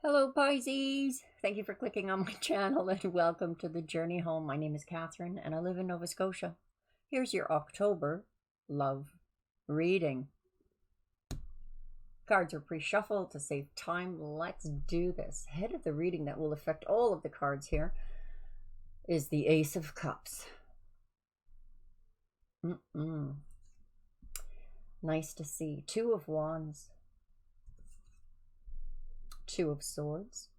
Hello Pisces! Thank you for clicking on my channel and welcome to the journey home. My name is Catherine and I live in Nova Scotia. Here's your October love reading. Cards are pre-shuffled to save time. Let's do this. Head of the reading that will affect all of the cards here is the Ace of Cups. Nice to see. Two of Wands. Two of Swords.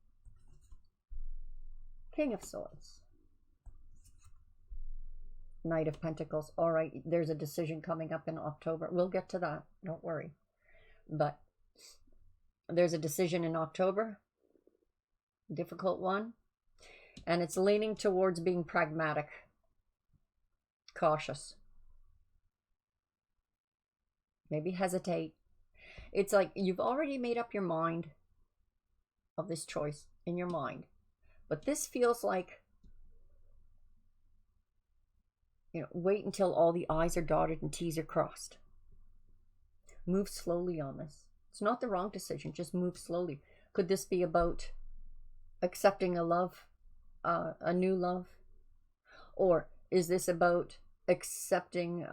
King of Swords. Knight of Pentacles. All right, there's a decision coming up in October. We'll get to that. Don't worry. But there's a decision in October. Difficult one. And it's leaning towards being pragmatic. Cautious. Maybe hesitate. It's like you've already made up your mind of this choice in your mind. But this feels like, wait until all the I's are dotted and T's are crossed. Move slowly on this. It's not the wrong decision, just move slowly. Could this be about accepting a love, a new love? Or is this about accepting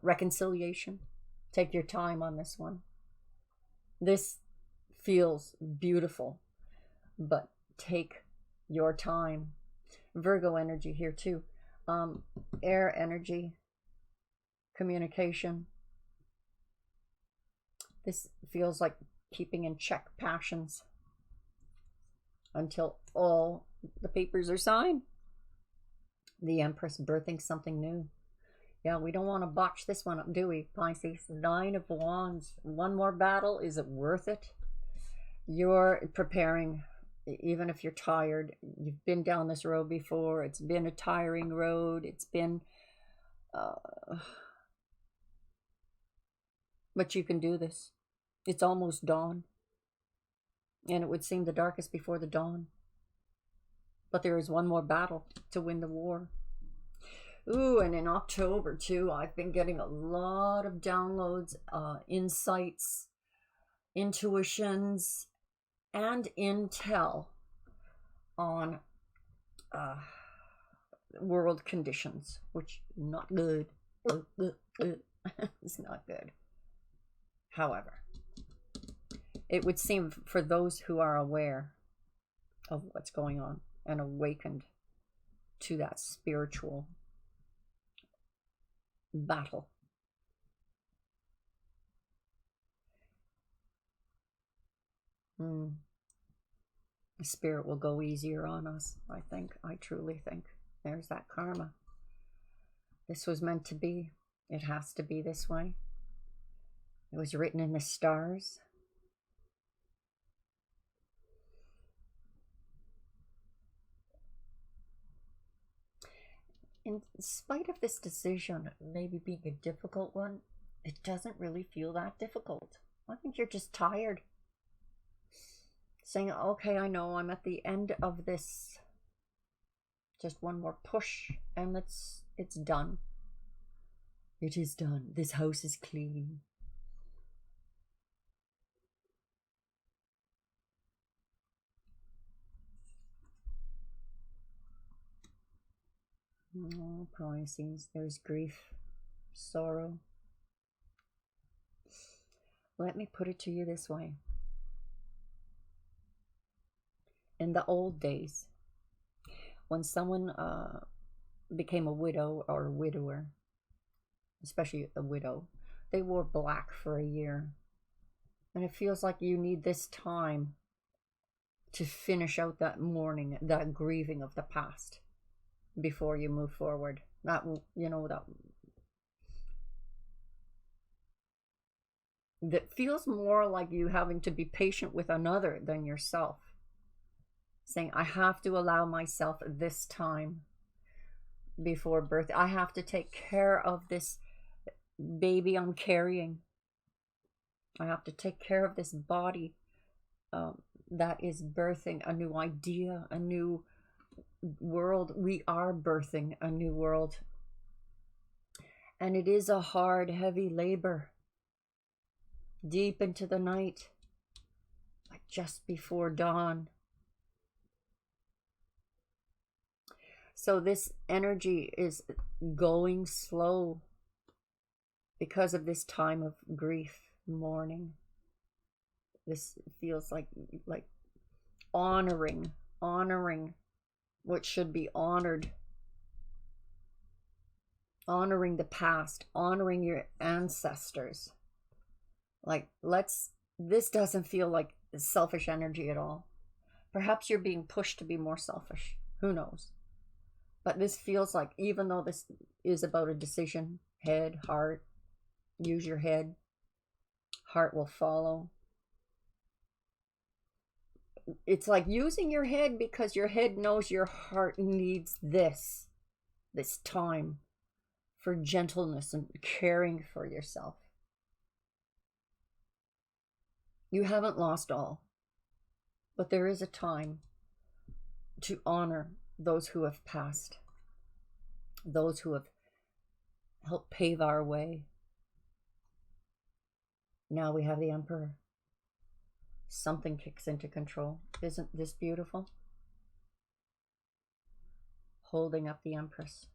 reconciliation? Take your time on this one. This feels beautiful, but take your time. Virgo energy here too. Air energy, communication. This feels like keeping in check passions until all the papers are signed. The Empress birthing something new. Yeah, we don't want to botch this one up, do we, Pisces? Nine of Wands. One more battle. Is it worth it? You're preparing, even if you're tired. You've been down this road before. It's been a tiring road. It's been... but you can do this. It's almost dawn. And it would seem the darkest before the dawn. But there is one more battle to win the war. Ooh, and in October too, I've been getting a lot of downloads, insights, intuitions, and intel on world conditions, which not good. It's not good. However, it would seem for those who are aware of what's going on and awakened to that spiritual battle. The spirit will go easier on us, I think. I truly think. There's that karma. This was meant to be. It has to be this way. It was written in the stars. In spite of this decision maybe being a difficult one, it doesn't really feel that difficult. I think you're just tired. Saying, okay, I know I'm at the end of this. Just one more push and it's done. It is done. This house is clean. Oh, Pisces, there's grief, sorrow. Let me put it to you this way. In the old days, when someone became a widow or a widower, especially a widow, they wore black for a year. And it feels like you need this time to finish out that mourning, that grieving of the past before you move forward. That feels more like you having to be patient with another than yourself. Saying, I have to allow myself this time before birth. I have to take care of this baby I'm carrying. I have to take care of this body that is birthing a new idea, a new world. We are birthing a new world. And it is a hard, heavy labor. Deep into the night. just before dawn. So this energy is going slow because of this time of grief, mourning. This feels like honoring what should be honored, honoring the past, honoring your ancestors. Like, this doesn't feel like selfish energy at all. Perhaps you're being pushed to be more selfish. Who knows? But this feels like, even though this is about a decision, head, heart, use your head, heart will follow. It's like using your head because your head knows your heart needs this time for gentleness and caring for yourself. You haven't lost all, but there is a time to honor those who have passed, those who have helped pave our way. Now we have the Emperor. Something kicks into control. Isn't this beautiful? Holding up the Empress.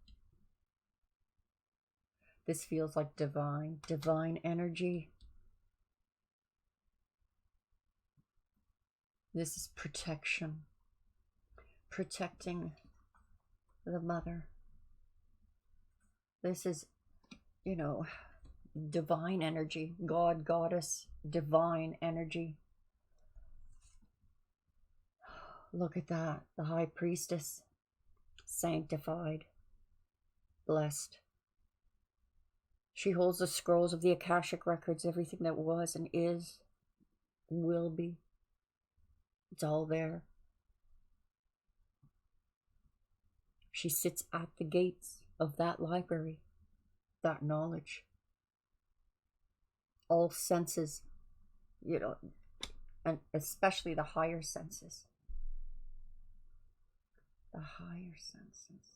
This feels like divine energy. This is protection. Protecting the mother. This is, divine energy. God, goddess, divine energy. Look at that. The high priestess. Sanctified. Blessed. She holds the scrolls of the Akashic records, everything that was and is, will be. It's all there. She sits at the gates of that library, that knowledge. All senses, and especially the higher senses. The higher senses.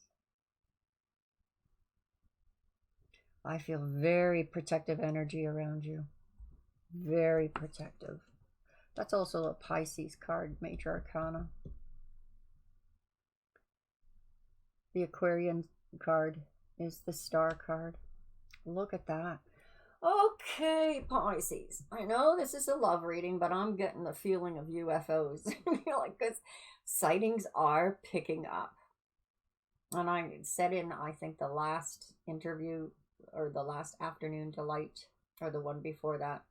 I feel very protective energy around you. Very protective. That's also a Pisces card, Major Arcana. The Aquarian card is the Star card. Look at that. Okay, Pisces. I know this is a love reading, but I'm getting the feeling of UFOs. Because sightings are picking up. And I said in, I think, the last interview, or the last Afternoon Delight, or the one before that,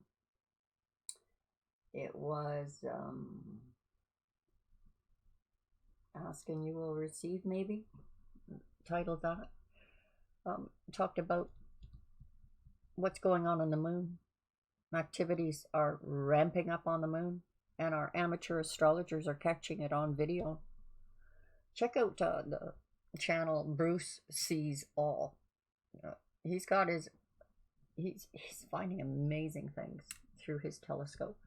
it was Ask and You Will Receive, maybe, titled that. Talked about what's going on the moon. Activities are ramping up on the moon, and our amateur astrologers are catching it on video. Check out the channel Bruce Sees All. He's finding amazing things through his telescope.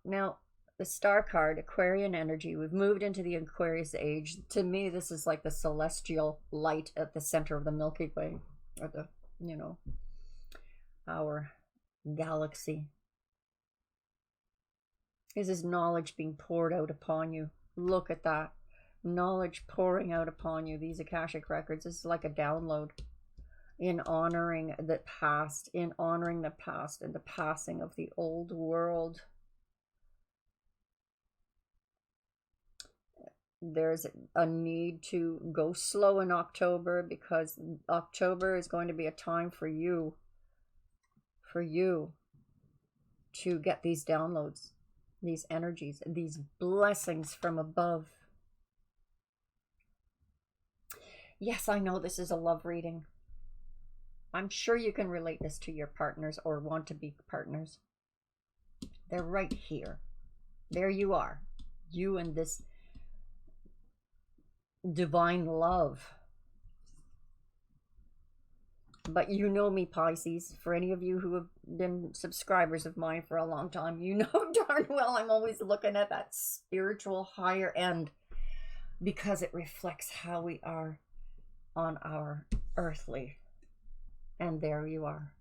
Now, the Star card, Aquarian energy, we've moved into the Aquarius age. To me, this is like the celestial light at the center of the Milky Way, or the, our galaxy. This is knowledge being poured out upon you. Look at that. Knowledge pouring out upon you. These Akashic records. This is like a download. In honoring the past. In honoring the past and the passing of the old world. There's a need to go slow in October, because October is going to be a time for you to get these downloads, these energies, these blessings from above. Yes, I know this is a love reading. I'm sure you can relate this to your partners or want to be partners. They're right here. There you are. You and this divine love. But you know me, Pisces. For any of you who have been subscribers of mine for a long time, you know darn well I'm always looking at that spiritual higher end, because it reflects how we are on our earthly. And there you are,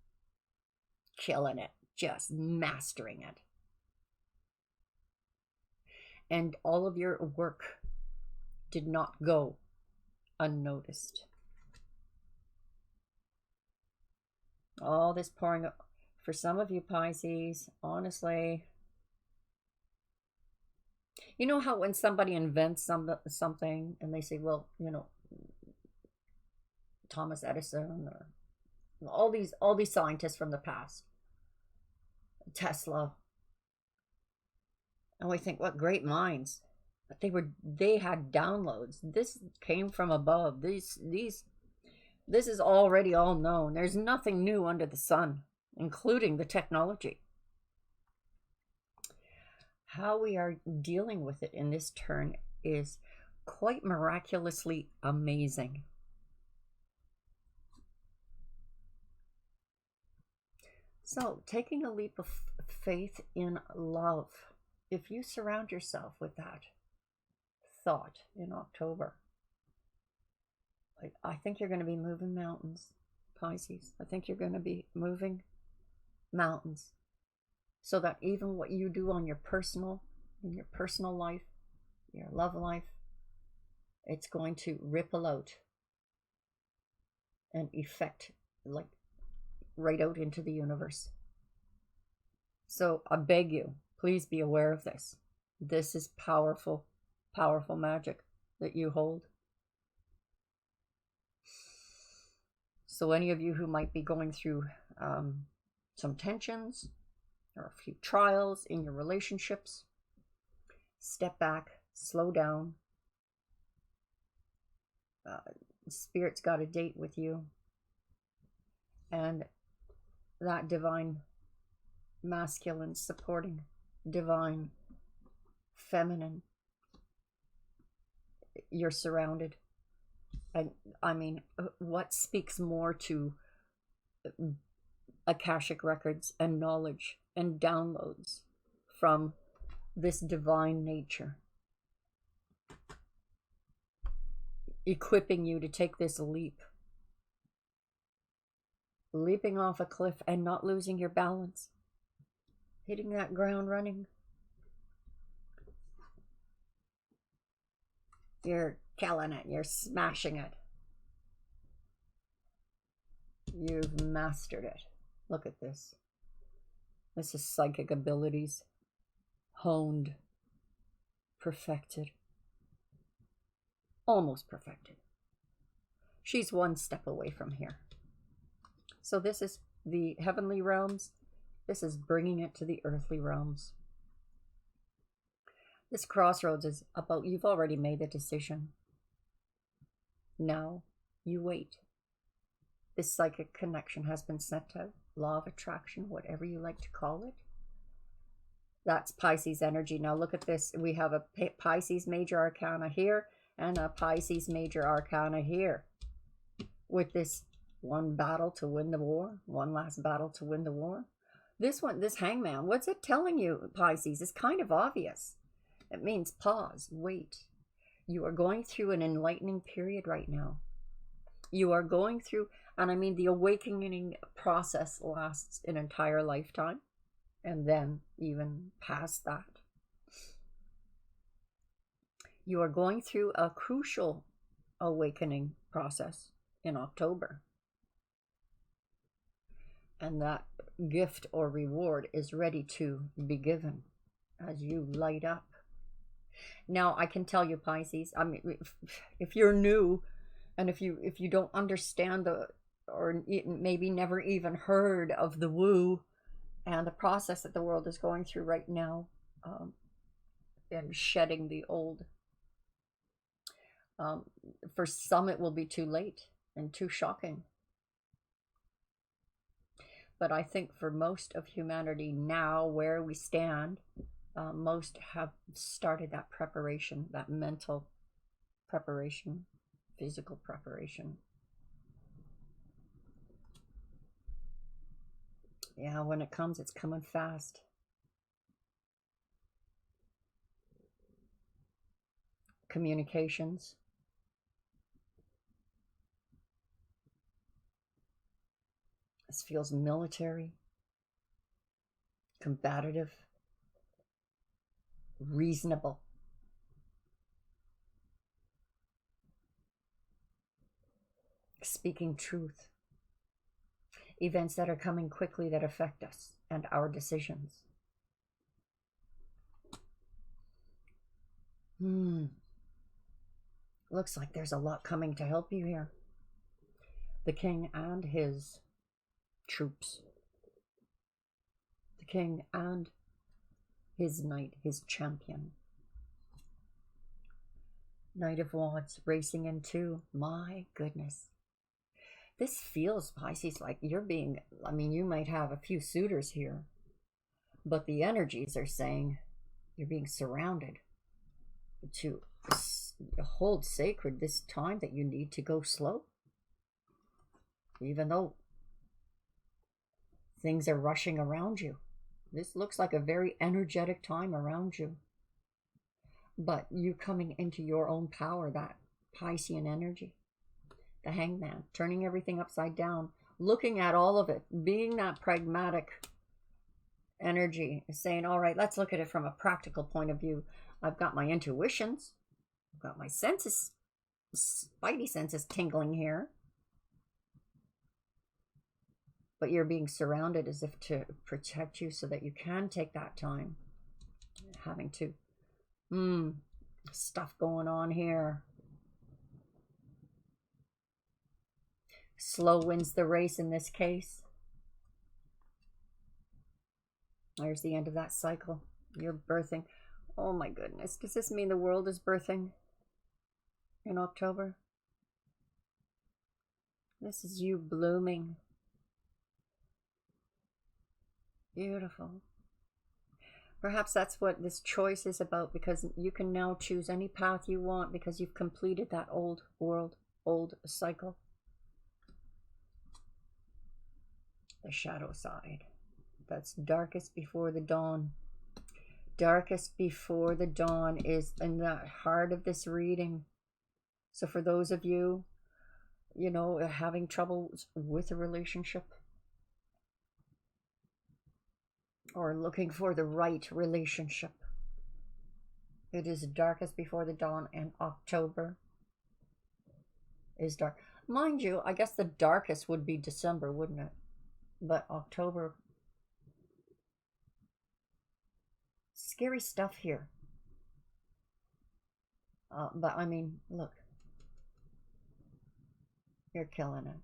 killing it, just mastering it. and all of your work did not go unnoticed. All this pouring up. For some of you Pisces, honestly, you know how when somebody invents something and they say, well, you know, Thomas Edison or all these scientists from the past, Tesla, and we think what great minds, but they had downloads. This came from above. This is already all known. There's nothing new under the sun, including the technology. How we are dealing with it in this turn is quite miraculously amazing. So, taking a leap of faith in love. If you surround yourself with that thought in October, I think you're going to be moving mountains, Pisces. I think you're going to be moving mountains, so that even what you do on in your personal life, your love life, it's going to ripple out and affect like right out into the universe. So I beg you, please be aware of this. This is powerful, powerful magic that you hold. So any of you who might be going through some tensions or a few trials in your relationships, step back, slow down. Spirit's got a date with you, and that divine masculine supporting divine feminine, you're surrounded. And I mean, what speaks more to Akashic records and knowledge and downloads from this divine nature, equipping you to take this leap, leaping off a cliff and not losing your balance, hitting that ground running. You're killing it. You're smashing it. You've mastered it. Look at this. This is psychic abilities. Honed. Perfected. Almost perfected. She's one step away from here. So this is the heavenly realms. This is bringing it to the earthly realms. This crossroads is about, you've already made the decision. Now you wait. This psychic connection has been sent out. Law of attraction, whatever you like to call it. That's Pisces energy. Now look at this. We have a Pisces major arcana here and a Pisces major arcana here. With this one battle to win the war. One last battle to win the war. This one, this hangman, what's it telling you, Pisces? It's kind of obvious. It means pause, wait. You are going through an enlightening period right now. You are going through, and I mean the awakening process lasts an entire lifetime, and then even past that. You are going through a crucial awakening process in October. And that gift or reward is ready to be given as you light up. Now, I can tell you, Pisces, I mean, if you're new and if you don't understand or maybe never even heard of the woo and the process that the world is going through right now, and shedding the old, for some it will be too late and too shocking. But I think for most of humanity now, where we stand, most have started that preparation, that mental preparation, physical preparation. Yeah, when it comes, it's coming fast. Communications. This feels military, combative, reasonable. speaking truth. Events that are coming quickly that affect us and our decisions. Looks like there's a lot coming to help you here. The king and his troops. The king and his knight, his champion. Knight of Wands racing into, my goodness. This feels, Pisces, like you're being, I mean, you might have a few suitors here, but the energies are saying you're being surrounded to hold sacred this time that you need to go slow. Even though things are rushing around you. This looks like a very energetic time around you. But you coming into your own power, that Piscean energy. The Hangman, turning everything upside down, looking at all of it, being that pragmatic energy, saying, all right, let's look at it from a practical point of view. I've got my intuitions, I've got my senses, spidey senses tingling here. But you're being surrounded as if to protect you so that you can take that time. Having to, stuff going on here. Slow wins the race in this case. There's the end of that cycle. You're birthing. Oh my goodness. Does this mean the world is birthing in October? This is you blooming. Beautiful. Perhaps that's what this choice is about, because you can now choose any path you want because you've completed that old world, old cycle. The shadow side. That's darkest before the dawn. Darkest before the dawn is in the heart of this reading. So for those of you, you know, having trouble with a relationship, or looking for the right relationship, it is darkest before the dawn, and October is dark. Mind you, I guess the darkest would be December, wouldn't it? But October, scary stuff here. But I mean, look, you're killing it.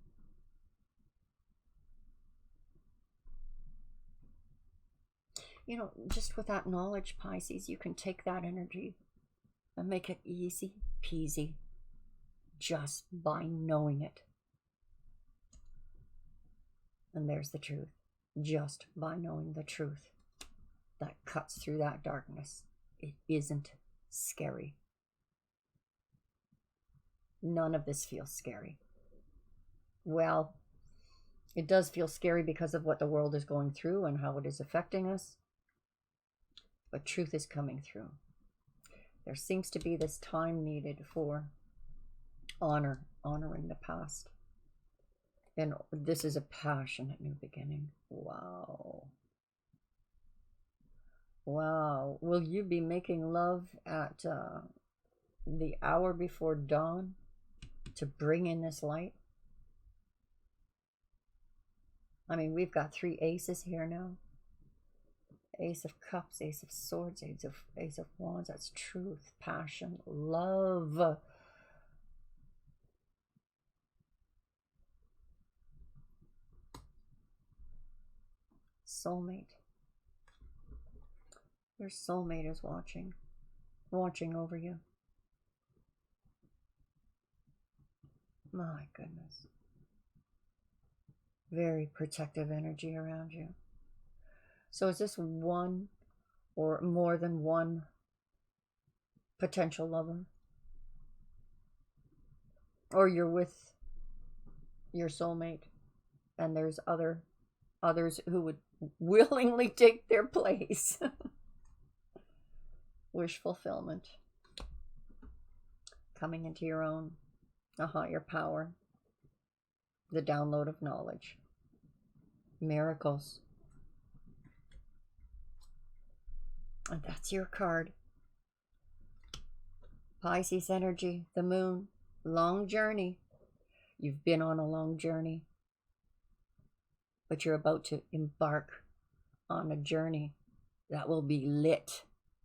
You know, just with that knowledge, Pisces, you can take that energy and make it easy peasy just by knowing it. And there's the truth. Just by knowing the truth that cuts through that darkness. It isn't scary. None of this feels scary. Well, it does feel scary because of what the world is going through and how it is affecting us. But truth is coming through. There seems to be this time needed for honoring the past. And this is a passionate new beginning. Wow. Wow. Will you be making love at the hour before dawn to bring in this light? I mean, we've got 3 aces here now. Ace of Cups, Ace of Swords, Ace of Wands. That's truth, passion, love. Soulmate. Your soulmate is watching over you. My goodness. Very protective energy around you. So is this one or more than one potential lover? Or you're with your soulmate and there's others who would willingly take their place. Wish fulfillment. Coming into your own, a higher power. The download of knowledge. Miracles. And that's your card. Pisces energy, the moon, long journey. You've been on a long journey, but you're about to embark on a journey that will be lit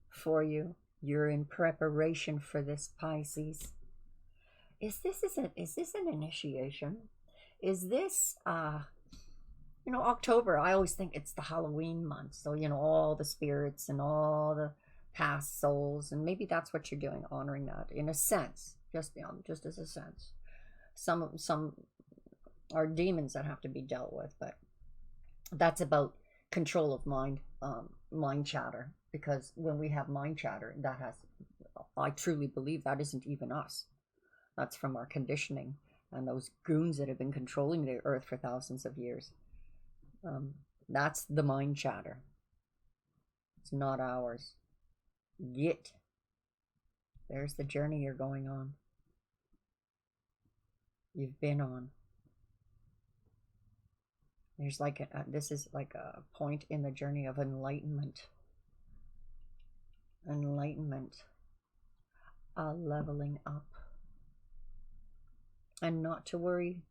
for you. You're in preparation for this, Pisces. Is this an initiation? Is this October, I always think it's the Halloween month. So, all the spirits and all the past souls, and maybe that's what you're doing, honoring that in a sense, just as a sense. Some are demons that have to be dealt with, but that's about control of mind chatter. Because when we have mind chatter, I truly believe that isn't even us. That's from our conditioning and those goons that have been controlling the earth for thousands of years. That's the mind chatter. It's not ours. There's the journey you're going on. You've been on. There's this is like a point in the journey of enlightenment. A leveling up. And not to worry,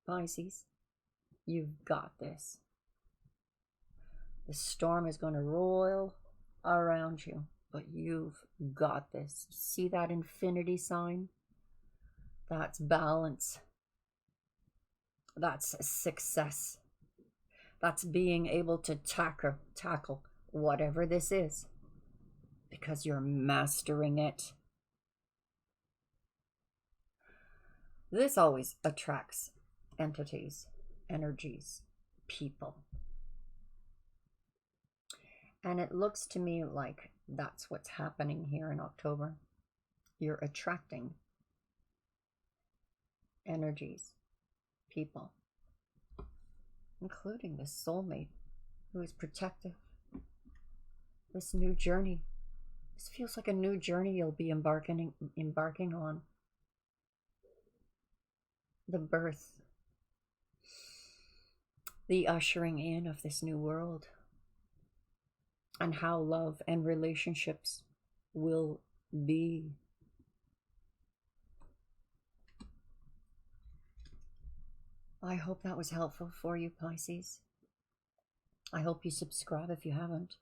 Pisces, you've got this. The storm is going to roil around you, but you've got this. See that infinity sign? That's balance. That's success. That's being able to tackle whatever this is, because you're mastering it. This always attracts entities, energies, people. And it looks to me like that's what's happening here in October. You're attracting energies, people, including this soulmate who is protective. This new journey. This feels like a new journey you'll be embarking on. The birth, the ushering in of this new world, and how love and relationships will be. I hope that was helpful for you, Pisces. I hope you subscribe if you haven't.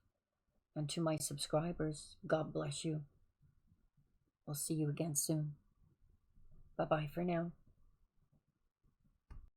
And to my subscribers, God bless you. We'll see you again soon. Bye-bye for now.